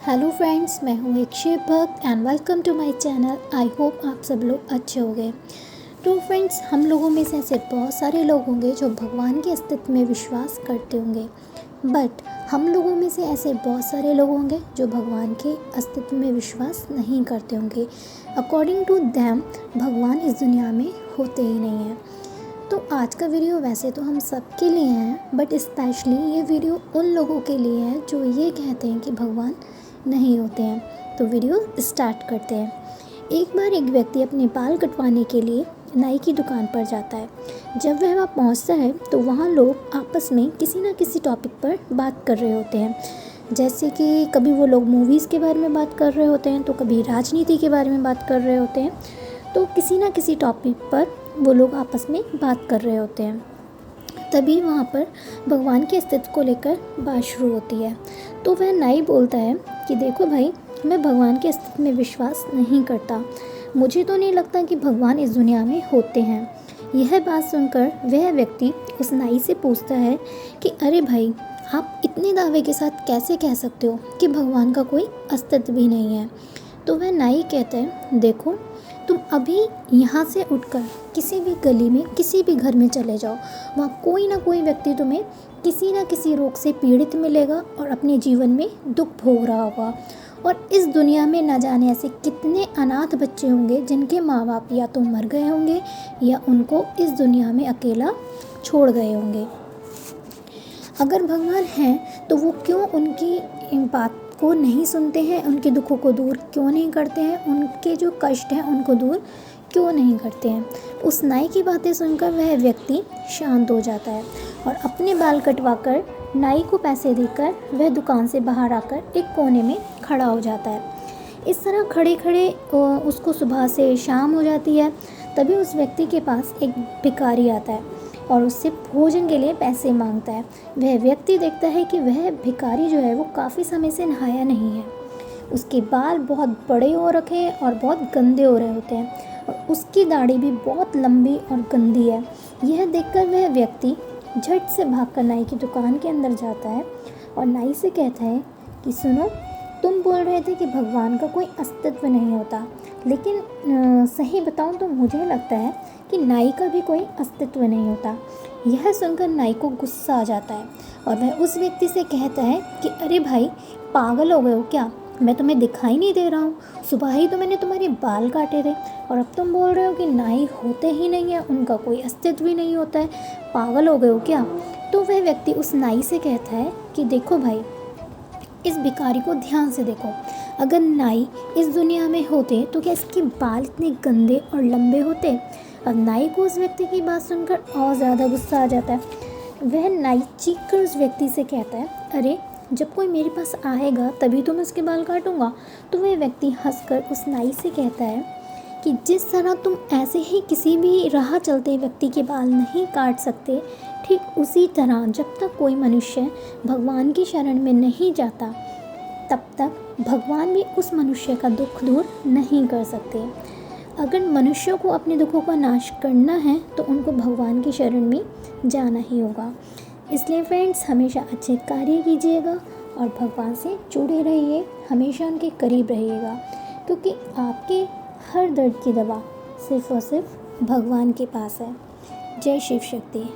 Hello friends, मैं हूँ Akshay Bhakt and welcome to my channel. I hope आप सब लोग अच्छे होंगे। तो फ्रेंड्स, हम लोगों में से ऐसे बहुत सारे लोग होंगे जो भगवान के अस्तित्व में विश्वास करते होंगे, बट हम लोगों में से ऐसे बहुत सारे लोग होंगे जो भगवान के अस्तित्व में विश्वास नहीं करते होंगे। अकॉर्डिंग टू देम भगवान इस दुनिया में होते ही नहीं हैं। तो आज का वीडियो वैसे तो हम सब के लिए है, बट स्पेशली ये वीडियो उन लोगों के लिए है जो ये कहते हैं कि भगवान नहीं होते हैं। तो वीडियो स्टार्ट करते हैं। एक बार एक व्यक्ति अपने बाल कटवाने के लिए नाई की दुकान पर जाता है। जब वह वहाँ पहुँचता है तो वहाँ लोग आपस में किसी न किसी टॉपिक पर बात कर रहे होते हैं। जैसे कि कभी वो लोग मूवीज़ के बारे में बात कर रहे होते हैं, तो कभी राजनीति के बारे में बात कर रहे होते हैं। तो किसी न किसी टॉपिक पर वो लोग आपस में बात कर रहे होते हैं। तभी वहाँ पर भगवान के अस्तित्व को लेकर बात शुरू होती है। तो वह नाई बोलता है कि देखो भाई, मैं भगवान के अस्तित्व में विश्वास नहीं करता। मुझे तो नहीं लगता कि भगवान इस दुनिया में होते हैं। यह बात सुनकर वह व्यक्ति उस नाई से पूछता है कि अरे भाई, आप इतने दावे के साथ कैसे कह सकते हो कि भगवान का कोई अस्तित्व भी नहीं है। तो वह नाई कहता है, देखो, तुम अभी यहाँ से उठकर किसी भी गली में किसी भी घर में चले जाओ, वहाँ कोई ना कोई व्यक्ति तुम्हें किसी ना किसी रोग से पीड़ित मिलेगा और अपने जीवन में दुख भोग रहा होगा। और इस दुनिया में न जाने ऐसे कितने अनाथ बच्चे होंगे जिनके माँ बाप या तो मर गए होंगे या उनको इस दुनिया में अकेला छोड़ गए होंगे। अगर भगवान हैं तो वो क्यों उनकी बात को नहीं सुनते हैं, उनके दुखों को दूर क्यों नहीं करते हैं, उनके जो कष्ट हैं उनको दूर क्यों नहीं करते हैं। उस नाई की बातें सुनकर वह व्यक्ति शांत हो जाता है और अपने बाल कटवाकर नाई को पैसे देकर वह दुकान से बाहर आकर एक कोने में खड़ा हो जाता है। इस तरह खड़े खड़े उसको सुबह से शाम हो जाती है। तभी उस व्यक्ति के पास एक भिखारी आता है और उससे भोजन के लिए पैसे मांगता है। वह व्यक्ति देखता है कि वह भिखारी जो है वो काफ़ी समय से नहाया नहीं है। उसके बाल बहुत बड़े हो रखे हैं और बहुत गंदे हो रहे होते हैं और उसकी दाढ़ी भी बहुत लंबी और गंदी है। यह देखकर वह व्यक्ति झट से भागकर नाई की दुकान के अंदर जाता है और नाई से कहता है कि सुनो, तुम बोल रहे थे कि भगवान का कोई अस्तित्व नहीं होता, लेकिन सही बताऊं तो मुझे लगता है कि नाई का भी कोई अस्तित्व नहीं होता। यह सुनकर नाई को गुस्सा आ जाता है और वह उस व्यक्ति से कहता है कि अरे भाई, पागल हो गए हो क्या? मैं तुम्हें दिखाई नहीं दे रहा हूँ? सुबह ही तो मैंने तुम्हारे बाल काटे थे और अब तुम बोल रहे हो कि नाई होते ही नहीं है, उनका कोई अस्तित्व ही नहीं होता है। पागल हो गए हो क्या? तो वह व्यक्ति उस नाई से कहता है कि देखो भाई, इस भिखारी को ध्यान से देखो। अगर नाई इस दुनिया में होते तो क्या इसके बाल इतने गंदे और लंबे होते? अब नाई को उस व्यक्ति की बात सुनकर और ज़्यादा गुस्सा आ जाता है। वह नाई चीख कर उस व्यक्ति से कहता है, अरे, जब कोई मेरे पास आएगा तभी तो मैं उसके बाल काटूंगा। तो वह व्यक्ति हंसकर उस नाई से कहता है कि जिस तरह तुम ऐसे ही किसी भी राह चलते व्यक्ति के बाल नहीं काट सकते, ठीक उसी तरह जब तक कोई मनुष्य भगवान की शरण में नहीं जाता, तब तक भगवान भी उस मनुष्य का दुख दूर नहीं कर सकते। अगर मनुष्यों को अपने दुखों का नाश करना है तो उनको भगवान की शरण में जाना ही होगा। इसलिए फ्रेंड्स, हमेशा अच्छे कार्य कीजिएगा और भगवान से जुड़े रहिए, हमेशा उनके करीब रहिएगा, क्योंकि आपके हर दर्द की दवा सिर्फ़ और सिर्फ भगवान के पास है। जय शिव शक्ति।